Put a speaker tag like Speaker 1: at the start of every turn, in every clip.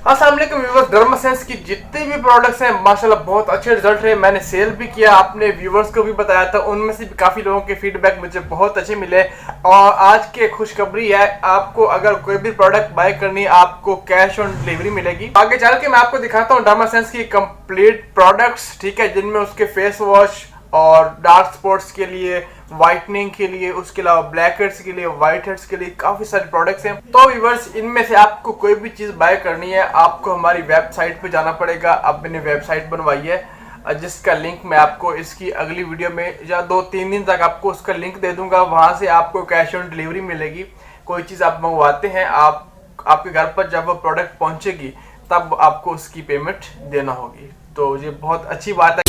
Speaker 1: अस्सलाम वालेकुम व्यूअर्स, डर्मासेंस की जितने भी प्रोडक्ट्स हैं माशाल्लाह बहुत अच्छे रिजल्ट रहे। मैंने सेल भी किया, अपने व्यूअर्स को भी बताया था, उनमें से भी काफ़ी लोगों के फीडबैक मुझे बहुत अच्छे मिले। और आज की खुशखबरी है, आपको अगर कोई भी प्रोडक्ट बाय करनी है आपको कैश ऑन डिलीवरी मिलेगी। आगे चल के मैं आपको दिखाता हूँ डर्मासेंस की कंप्लीट प्रोडक्ट्स, ठीक है, जिनमें उसके फेस वॉश और डार्क स्पॉट्स के लिए, व्हाइटनिंग के लिए, उसके अलावा ब्लैक हेड्स के लिए, व्हाइट हेड्स के लिए काफी सारे प्रोडक्ट्स हैं। तो व्यूअर्स, इनमें से आपको कोई भी चीज बाय करनी है आपको हमारी वेबसाइट पे जाना पड़ेगा। अब मैंने वेबसाइट बनवाई है जिसका लिंक मैं आपको इसकी अगली वीडियो में या 2-3 दिन तक आपको उसका लिंक दे दूंगा। वहां से आपको कैश ऑन डिलीवरी मिलेगी। कोई चीज आप मंगवाते हैं, आपके घर पर जब वो प्रोडक्ट पहुंचेगी तब आपको उसकी पेमेंट देना होगी। तो ये बहुत अच्छी बात है।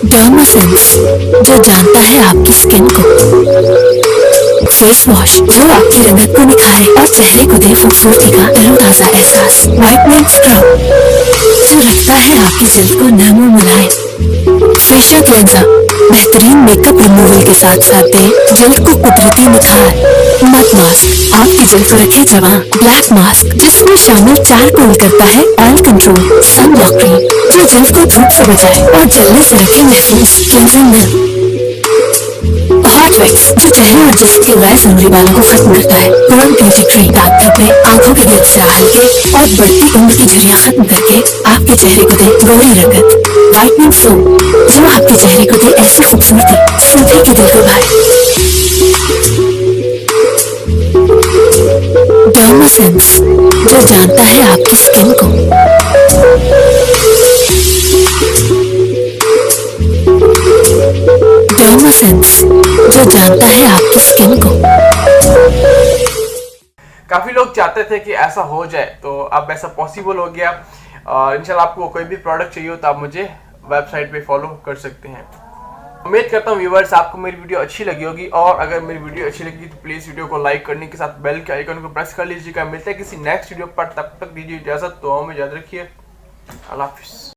Speaker 2: डर्मासेंस, जो जानता है आपकी स्किन को। फेस वॉश, जो आपकी रंगत को निखारे और चेहरे को दे खूबसूरती का तरोताजा एहसास। व्हाइटनिंग स्क्रब, जो रखता है आपकी जल्द को नरम और मुलायम। फेशियल क्लेंजर, बेहतरीन मेकअप रिमूवल के साथ साथ दे जल्द को कुदरती निखार। मड मास्क, आपकी जल्द को रखे जवां। ब्लैक मास्क, जिसमें शामिल चारकोल करता है ऑयल कंट्रोल। सनब्लॉक क्रीम, जो जल्द को धूप से बचाए और जल्दी से रखे महफूज। क्लेंजिंग मिल्क, हॉट वैक्स, जो चेहरे और जिस्म के गैर जरूरी बालों को खत्म करता है। पूरम ब्यूटी क्रीम, दाग धब्बे, आंखों के गिर्द से हल्के और बढ़ती उम्र की झुर्रियां खत्म करके आपके चेहरे को दे गोरी रंगत। व्हाइटनिंग सोप, जो आपके चेहरे को दे ऐसी खूबसूरती सभी के दिल को भाए। डर्मासेंस, जो जानता है आपकी स्किन को। डर्मासेंस, जो जानता है आपकी स्किन को।
Speaker 1: काफी लोग चाहते थे कि ऐसा हो जाए, तो अब ऐसा पॉसिबल हो गया। और इंशाल्लाह आपको कोई भी प्रोडक्ट चाहिए हो तो आप मुझे वेबसाइट पे फॉलो कर सकते हैं। उम्मीद करता हूँ व्यूअर्स आपको मेरी वीडियो अच्छी लगी होगी, और अगर मेरी वीडियो अच्छी लगी तो प्लीज़ वीडियो को लाइक करने के साथ बेल के आइकन को प्रेस कर लीजिएगा। मिलते हैं किसी नेक्स्ट वीडियो पर, तब तक दीजिए इजाज़त। तो हमें याद रखिए। अल्लाह हाफिज़।